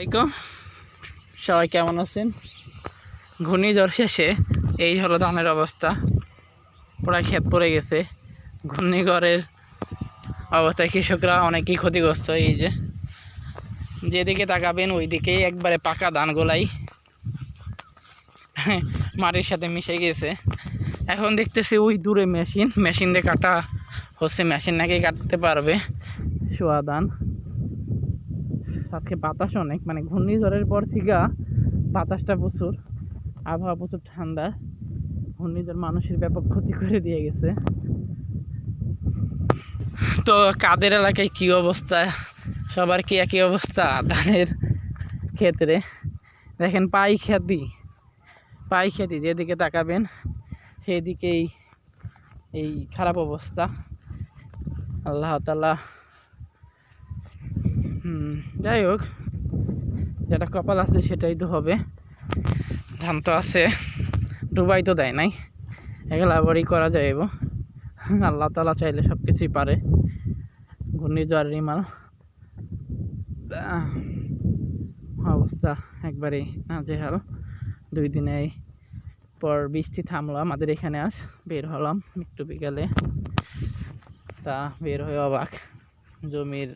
আলাইকুম, সবাই কেমন আছেন? ঘূর্ণিঝড় শেষে এই হলো ধানের অবস্থা, প্রায় ক্ষেত পড়ে গেছে। ঘূর্ণিঝড়ের অবস্থায় কৃষকরা অনেকই ক্ষতিগ্রস্ত। এই যেদিকে তাকাবেন ওই দিকেই একবারে পাকা ধানগুলাই মাটির সাথে মিশে গেছে। এখন দেখতেছি ওই দূরে মেশিন দিয়ে কাটা হচ্ছে, মেশিন নাকি কাটতে পারবে সোয়া ধান। আজকে বাতাস অনেক, মানে ঘূর্ণিঝড়ের পর থেকে বাতাসটা প্রচুর, আবহাওয়া প্রচুর ঠান্ডা। ঘূর্ণিঝড় মানুষের ব্যাপক ক্ষতি করে দিয়ে গেছে। তো কাদের এলাকায় কী অবস্থা, সবার কি একই অবস্থা? ধানের ক্ষেত্রে দেখেন পাই খ্যাতি যেদিকে তাকাবেন সেদিকেই এই খারাপ অবস্থা। আল্লাহ তাআলা যাই হোক, যেটা কপাল আছে সেটাই তো হবে। ধান তো আছে, ডুবাই তো দেয় নাই, এগুলো আবারই করা যাইব। আল্লাহ তাআলা চাইলে সব কিছুই পারে। ঘূর্ণিঝড় রিমাল অবস্থা একবারেই নাজেহাল। 2 দিনে পর বৃষ্টি থামলো আমাদের এখানে। আজ বের হলাম একটু বিকালে, তা বের হয়ে অবাক, জমির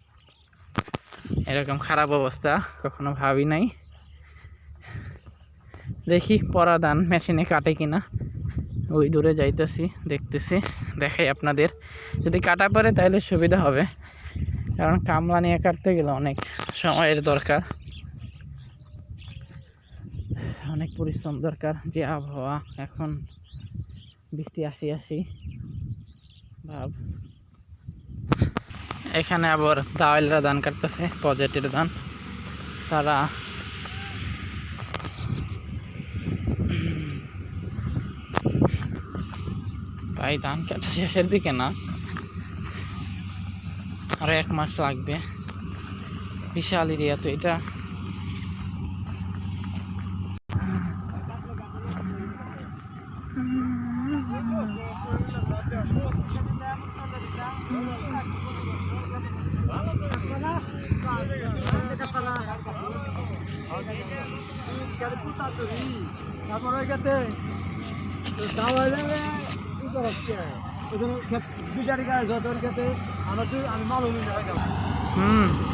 এরকম খারাপ অবস্থা কখনো ভাবি নাই। দেখি পরা ধান মেশিনে কাটে কিনা, ওই দূরে যাইতেছি, দেখতেছি, দেখাই আপনাদের। যদি কাটা পড়ে তাহলে সুবিধা হবে, কারণ কামলা নিয়ে কাটতে গেলে অনেক সময়ের দরকার, অনেক পরিশ্রম দরকার। যে আবহাওয়া এখন, বৃষ্টি আসি ভাব। এখানে আবার দাওয়াইলরা ধান কাটতেছে, প্রজেক্টের ধান। তারা ভাই ধান কাটা শেষের দিকে না, আরো 1 মাস লাগবে। বিশাল এরিয়া তো এটা।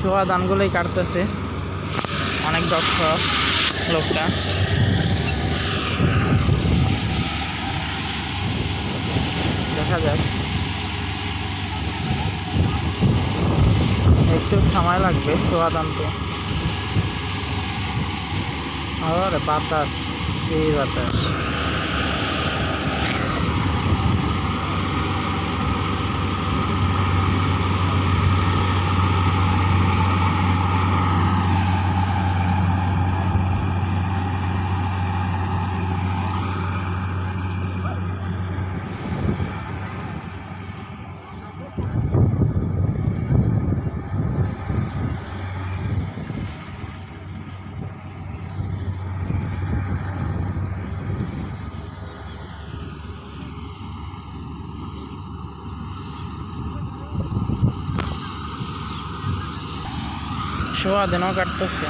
সোয়া ধানগুলোই কাটতেছে, অনেক দক্ষ লোকটা। দেখা যাক, একটু সময় লাগবে সোয়া ধান তো। আর বাতাস, এই বাতাস। সোয়া ধানও কাটতেছে।